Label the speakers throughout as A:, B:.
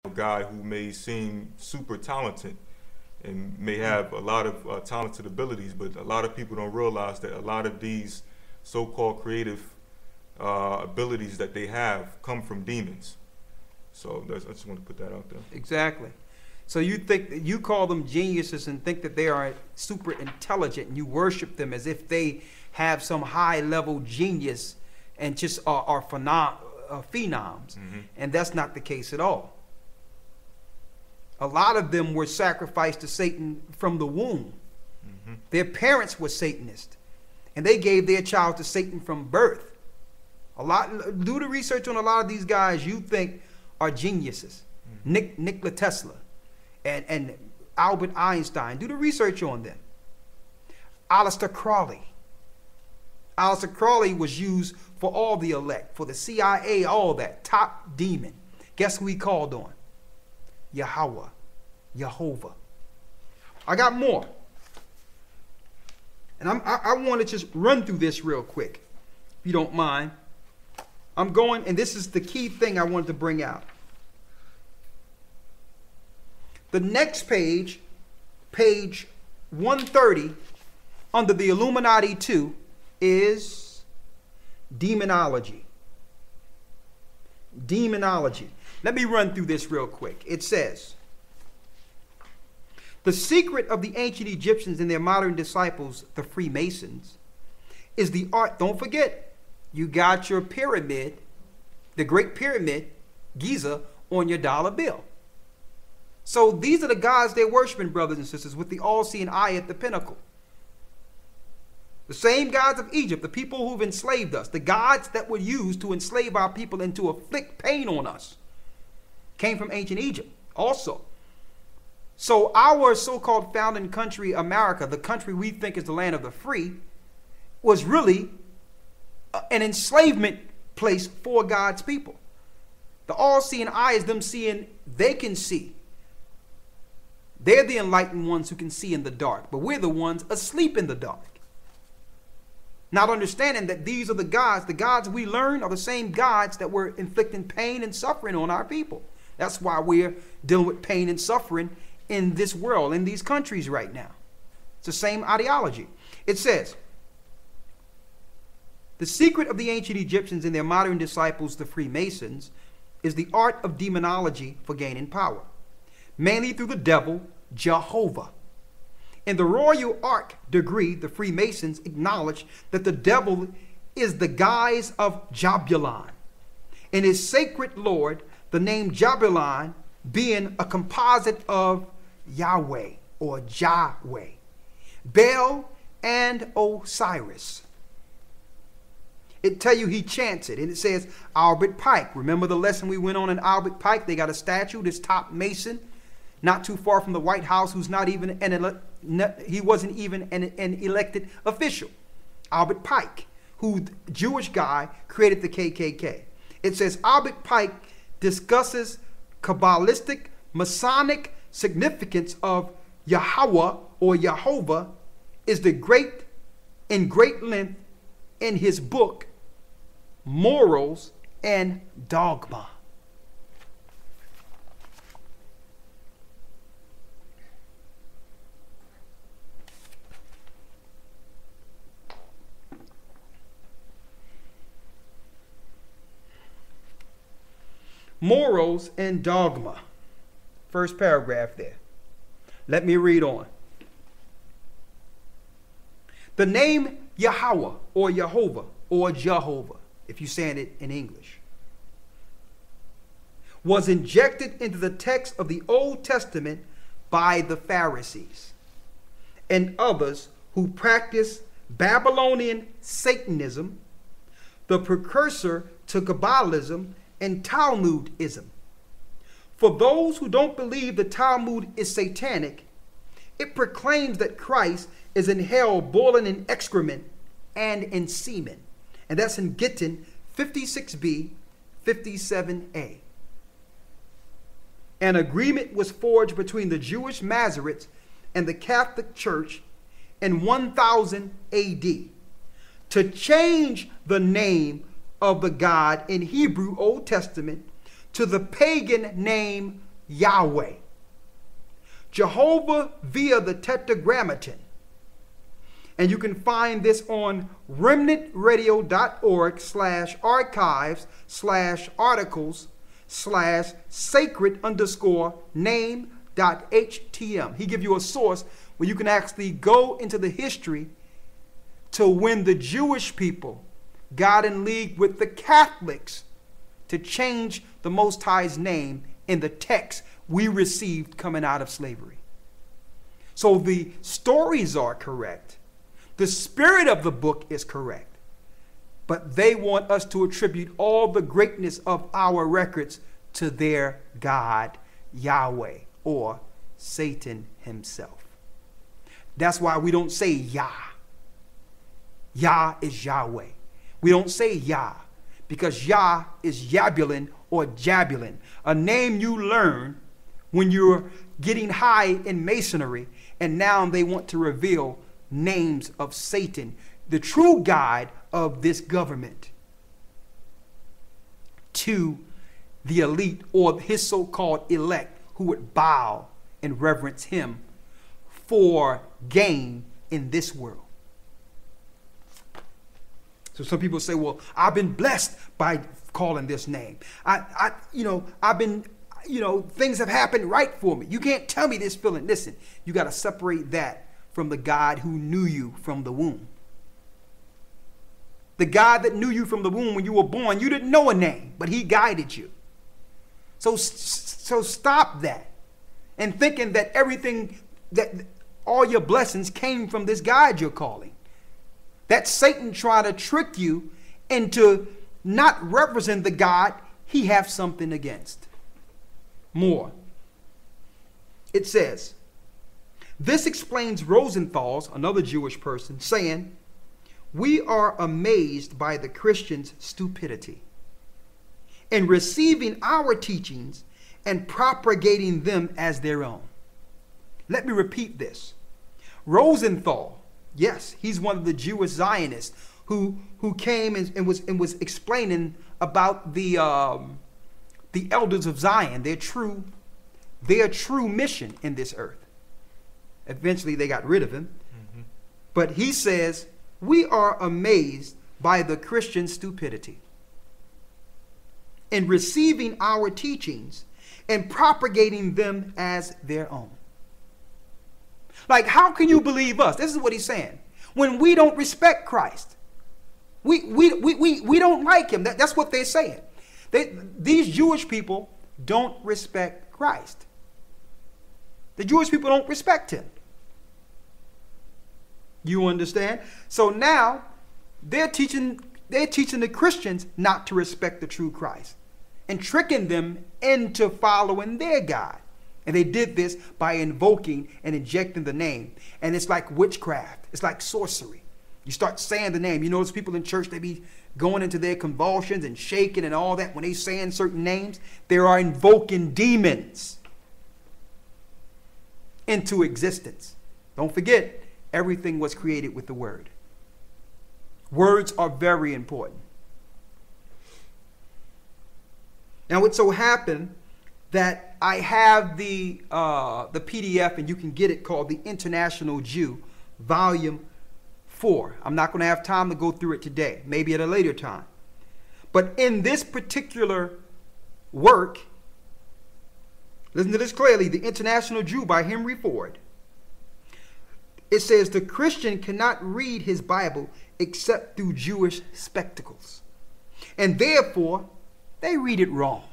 A: a guy who may seem super talented and may have a lot of talented abilities, but a lot of people don't realize that a lot of these so-called creative abilities that they have come from demons. So I just want to put that out there.
B: Exactly. So you think that you call them geniuses and think that they are super intelligent, and you worship them as if they have some high level genius and just are phenoms. And that's not the case at all. A lot of them were sacrificed to Satan from the womb. Their parents were Satanists, and they gave their child to Satan from birth. Do the research on a lot of these guys you think are geniuses. Nikola Tesla and Albert Einstein. Do the research on them. Aleister Crowley. Aleister Crowley was used for all the elect, for the CIA, all that. Top demon. Guess who he called on? Yahweh. Jehovah. I got more. And I want to just run through this real quick, if you don't mind. I'm going, and this is the key thing I wanted to bring out. The next page, page 130, under the Illuminati 2, is demonology. Demonology. Let me run through this real quick. It says, the secret of the ancient Egyptians and their modern disciples, the Freemasons, is the art. Don't forget, you got your pyramid, the Great Pyramid, Giza, on your dollar bill. So these are the gods they're worshiping, brothers and sisters, with the all-seeing eye at the pinnacle. The same gods of Egypt, the people who've enslaved us, the gods that were used to enslave our people and to afflict pain on us, came from ancient Egypt also. So our so-called founding country, America, the country we think is the land of the free, was really an enslavement place for God's people. The all-seeing eye is them seeing, they can see. They're the enlightened ones who can see in the dark, but we're the ones asleep in the dark. Not understanding that these are the gods we learn are the same gods that were inflicting pain and suffering on our people. That's why we're dealing with pain and suffering in this world, in these countries right now. It's the same ideology. It says, the secret of the ancient Egyptians and their modern disciples, the Freemasons, is the art of demonology for gaining power, mainly through the devil, Jehovah. In the Royal Ark degree, the Freemasons acknowledge that the devil is the guise of Jabulon. In his sacred lord, the name Jabulon being a composite of Yahweh or Yahweh, Baal, and Osiris. It tell you he chants it, and it says Albert Pike. Remember the lesson we went on in Albert Pike? They got a statue, this top Mason, not too far from the White House, who's not even he wasn't even an elected official. Albert Pike, who Jewish guy created the KKK. It says Albert Pike discusses Kabbalistic Masonic significance of Yahweh or Jehovah is the great length in his book Morals and Dogma. Morals and Dogma. First paragraph there. Let me read on. The name Yahweh or Jehovah or Jehovah, if you're saying it in English, was injected into the text of the Old Testament by the Pharisees and others who practiced Babylonian Satanism, the precursor to Kabbalism and Talmudism. For those who don't believe the Talmud is satanic, it proclaims that Christ is in hell boiling in excrement and in semen. And that's in Gittin 56b, 57a. An agreement was forged between the Jewish Masoretes and the Catholic Church in 1000 AD to change the name of the God in Hebrew Old Testament to the pagan name Yahweh. Jehovah via the Tetragrammaton. And you can find this on remnantradio.org/archives/sacred_name.htm. He gives you a source where you can actually go into the history to when the Jewish people got in league with the Catholics to change the Most High's name in the text we received coming out of slavery. So the stories are correct. The spirit of the book is correct. But they want us to attribute all the greatness of our records to their God, Yahweh, or Satan himself. That's why we don't say Yah. Yah is Yahweh. We don't say Yah because Yah is Yabulin or Jabulin, a name you learn when you're getting high in masonry, and now they want to reveal names of Satan, the true God of this government, to the elite or his so-called elect who would bow and reverence him for gain in this world. So some people say, well, I've been blessed by calling this name. Things have happened right for me. You can't tell me this feeling. Listen, you got to separate that from the God who knew you from the womb. The God that knew you from the womb when you were born, you didn't know a name, but he guided you. So stop that and thinking that everything, that all your blessings came from this God you're calling. That Satan trying to trick you into not represent the God he has something against. More. It says, this explains Rosenthal's, another Jewish person, saying, we are amazed by the Christians' stupidity in receiving our teachings and propagating them as their own. Let me repeat this. Rosenthal, yes, he's one of the Jewish Zionists who came and was explaining about the elders of Zion, their true mission in this earth. Eventually they got rid of him. Mm-hmm. But he says, we are amazed by the Christian stupidity in receiving our teachings and propagating them as their own. Like, how can you believe us? This is what he's saying. When we don't respect Christ, we don't like him. That's what they're saying. These Jewish people don't respect Christ. The Jewish people don't respect him. You understand? So now they're teaching the Christians not to respect the true Christ and tricking them into following their God. And they did this by invoking and injecting the name. And it's like witchcraft. It's like sorcery. You start saying the name. You notice people in church, they be going into their convulsions and shaking and all that. When they saying certain names, they are invoking demons into existence. Don't forget, everything was created with the word. Words are very important. Now it so happened that I have the PDF, and you can get it, called The International Jew, Volume 4. I'm not going to have time to go through it today, maybe at a later time. But in this particular work, listen to this clearly, The International Jew by Henry Ford. It says the Christian cannot read his Bible except through Jewish spectacles. And therefore, they read it wrong.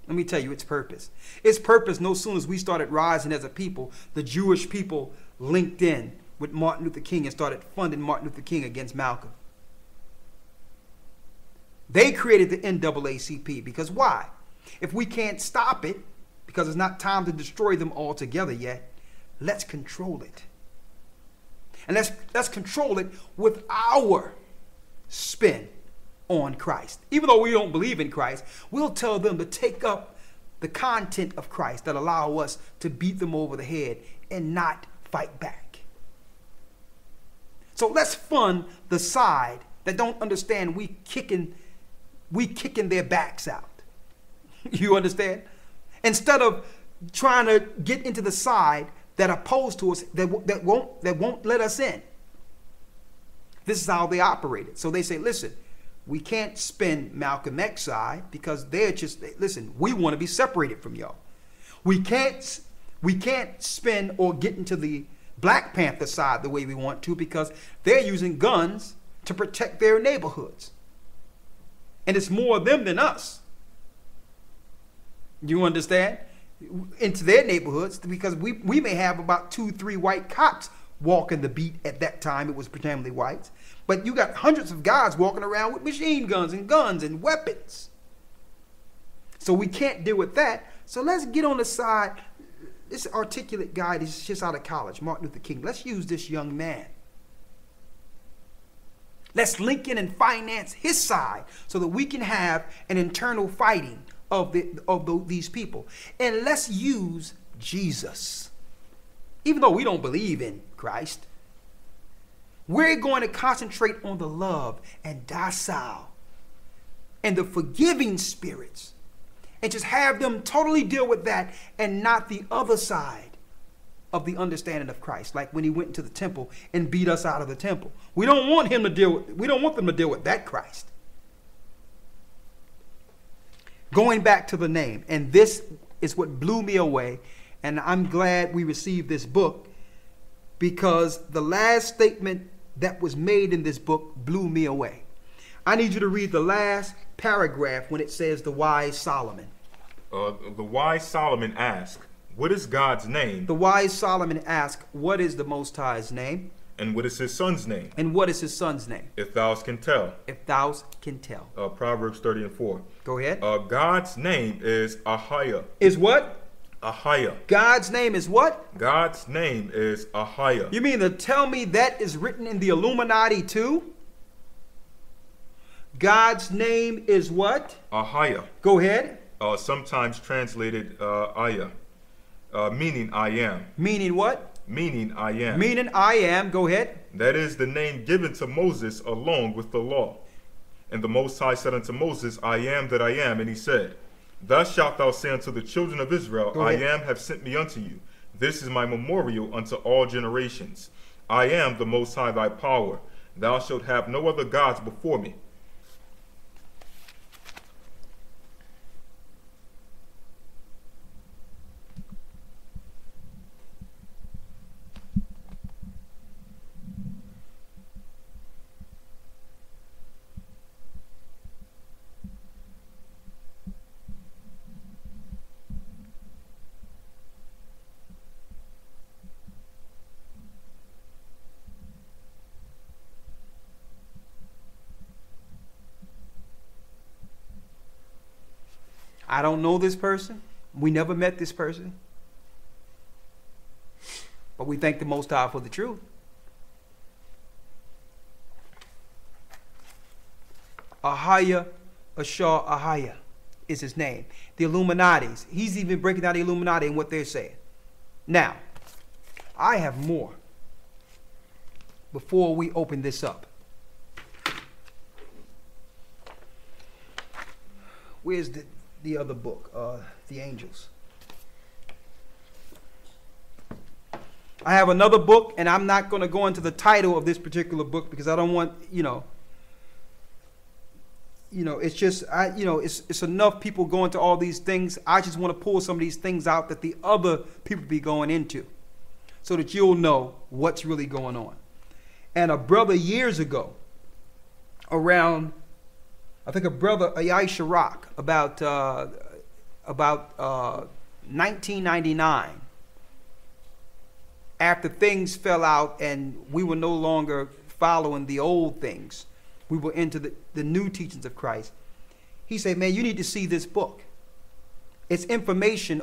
B: Let me tell you its purpose. Its purpose, no sooner as we started rising as a people, the Jewish people linked in with Martin Luther King and started funding Martin Luther King against Malcolm. They created the NAACP because why? If we can't stop it, because it's not time to destroy them altogether yet, let's control it. And let's control it with our spin on Christ. Even though we don't believe in Christ, we'll tell them to take up the content of Christ that allow us to beat them over the head and not fight back. So let's fund the side that don't understand we kicking their backs out. You understand? instead of trying to get into the side that opposed to us, that won't let us in. This is how they operated. So they say, listen, we can't spin Malcolm X side because they're just, listen, we want to be separated from y'all. We can't spin or get into the Black Panther side the way we want to because they're using guns to protect their neighborhoods. And it's more them than us. You understand? Into their neighborhoods, because we may have about 2-3 white cops walking the beat at that time. It was predominantly whites. But you got hundreds of guys walking around with machine guns and weapons. So we can't deal with that. So let's get on the side. This articulate guy is just out of college, Martin Luther King. Let's use this young man. Let's link in and finance his side so that we can have an internal fighting of these people. And let's use Jesus. Even though we don't believe in Christ, we're going to concentrate on the love and docile and the forgiving spirits and just have them totally deal with that and not the other side of the understanding of Christ. Like when he went into the temple and beat us out of the temple. We don't want them to deal with that Christ. Going back to the name, and this is what blew me away, and I'm glad we received this book because the last statement that was made in this book blew me away. I need you to read the last paragraph when it says the wise Solomon.
A: The wise Solomon asked, what is God's name?
B: The wise Solomon asked, what is the Most High's name?
A: And what is his son's name?
B: And what is his son's name?
A: If thou can tell.
B: If thou can tell.
A: Proverbs 30:4.
B: Go ahead.
A: God's name is Ehyeh.
B: Is what?
A: Ehyeh.
B: God's name is what?
A: God's name is Ehyeh.
B: You mean to tell me that is written in the Illuminati too? God's name is what?
A: Ehyeh.
B: Go ahead.
A: Sometimes translated Ayah, meaning I am.
B: Meaning what?
A: Meaning I am.
B: Meaning I am. Go ahead.
A: That is the name given to Moses along with the law. And the Most High said unto Moses, I am that I am. And he said, thus shalt thou say unto the children of Israel, I am have sent me unto you. This is my memorial unto all generations. I am the Most High thy power. Thou shalt have no other gods before me.
B: I don't know this person. We never met this person. But we thank the Most High for the truth. Ehyeh, Ehyeh is his name. The Illuminatis. He's even breaking down the Illuminati and what they're saying. Now, I have more before we open this up. Where's the other book, The Angels? I have another book, and I'm not going to go into the title of this particular book because I don't want, it's just, it's enough people go into all these things. I just want to pull some of these things out that the other people be going into so that you'll know what's really going on. And a brother years ago, around, I think a brother, Ehyeh, about 1999, after things fell out and we were no longer following the old things, we were into the new teachings of Christ. He said, man, you need to see this book. It's information